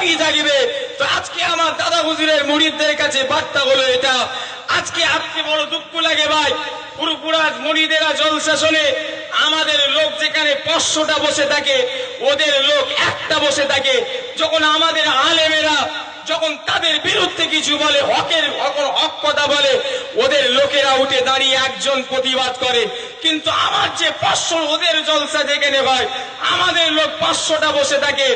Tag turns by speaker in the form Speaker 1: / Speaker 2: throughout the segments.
Speaker 1: বাকি থাকবে। তো আজকে আমার দাদা হুজুরের মুরিদদের কাছে বার্তা হলো এটা, আজকে আপনি বড় দুঃখ লাগে ভাই, পুরোপুরা মুরিদেরা জলসা শোনে, আমাদের লোক যেখানে 500টা বসে থাকে ওদের লোক একটা বসে থাকে। যখন আমাদের আলেমেরা যখন তাদের বিরুদ্ধে কিছু বলে, হক কথা বলে, ওদের লোকেরা উঠে দাঁড়িয়ে একজন প্রতিবাদ করে। কিন্তু আমার যে 500 ওদের জলসা যেখানে হয় আমাদের লোক 500টা বসে থাকে,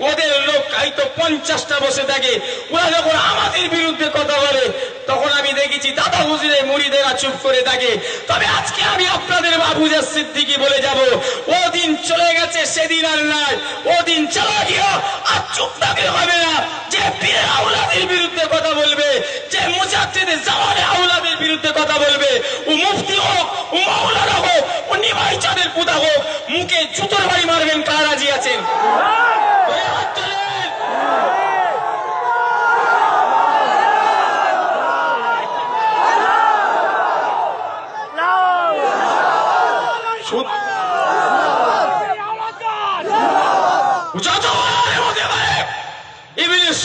Speaker 1: ওদের লোক হয়তো 50টা বসে থাকে। ওরা যখন আমাদের বিরুদ্ধে কথা বলে তখন আমি দেখেছি দাদা হুজুরের মুরিদেরা চুপ করে থাকে। তবে আজকে আমি আপনাদের বাবুজার সিদ্দিকী বলে যাব, ও দিন চলে গেছে, সেদিন আর নাই। ও দিন চলে গিয়ে আর চুপ থাকলে হবে না। যে পীরের আওলাদের বিরুদ্ধে কথা বলবে, যে মুজাদ্দিদের জামানের আওলাদের বিরুদ্ধে কথা বলবে, ও মুফতি হোক, ও মাওলানা হোক, ও নিমাই চাঁদের পুতা হোক, মুখে জুতোর বাড়ি মারবেন কারা রাজি আছেন?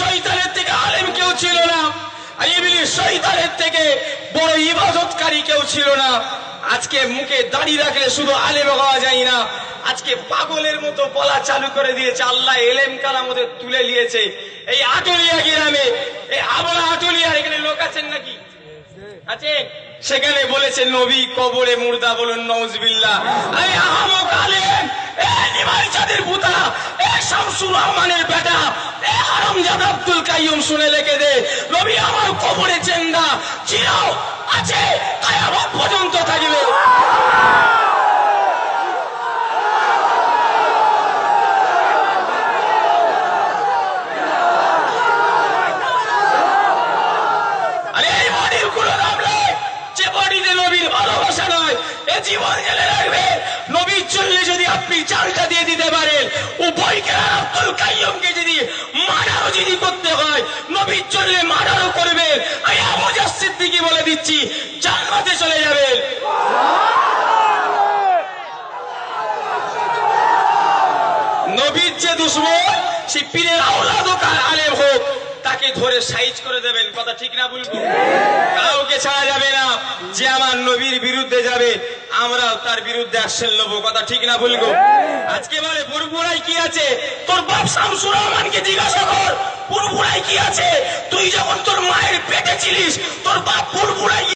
Speaker 1: শয়তানের থেকে আলেম কেউ ছিল না, আর ইবলিস শয়তানের থেকে বড় ইবাদতকারী কেউ ছিল না। আজকে মুখে দাড়ি রাখলে শুধু আলেম হওয়া যায় না, আজকে পাগলের মতো বলা চালু করে দিয়েছে। আল্লাহ এলেম কালাম ওদের তুলে নিয়েছে। এই আটলিয়া গ্রামে, এই আবলা আটলিয়ার এখানে লোক আছেন নাকি? আছে। সেখানে বলেছে নবী কবরে মুর্দা, বলুন নওজবিল্লাহ। এই আহমক আলেম, এই নিমাই চাঁদের পুতা, এই শামসুর রহমানের বেটা, এই হারামজাদা আব্দুল কাইয়ুম শুনে লেখে দে, নবী আমার কবরে চেন্দা ছিল, আছে, কিয়ামত পর্যন্ত থাকবে। ভালোবাসা নয়, এ জীবন জেলে রাখবে। নবীর জন্য যদি আপনি চালটা দিয়ে দিতে পারেন, ও বইকে আব্দুল কাইয়ুমকে যদি মার্ডারও যদি করতে হয়, নবীর জন্য মার্ডারও করবেন। আমি আবুজার সিদ্দিকী বলে দিচ্ছি, জান্নাতে চলে যাবেন। নবীর যে দুশমন, সে পীরের আওলাদ হোক আর আলেম হোক, তাকে ধরে সাইজ করে দেবেন। কথা ঠিক না বলবো? কাউকে ছাড়া যাবে না। যে আমার নবীর বিরুদ্ধে যাবে আমরাও তার বিরুদ্ধে অ্যাকশন নেব। কথা ঠিক না বলবো? আজকে বলে পুরপুরাই কি আছে, তোর বাপ শামসুর রহমানকে জিজ্ঞাসা কর পুরপুরাই কি আছে। তুই যখন তোর মায়ের পেটে ছিলিস তোর বাপ পুরপুরাই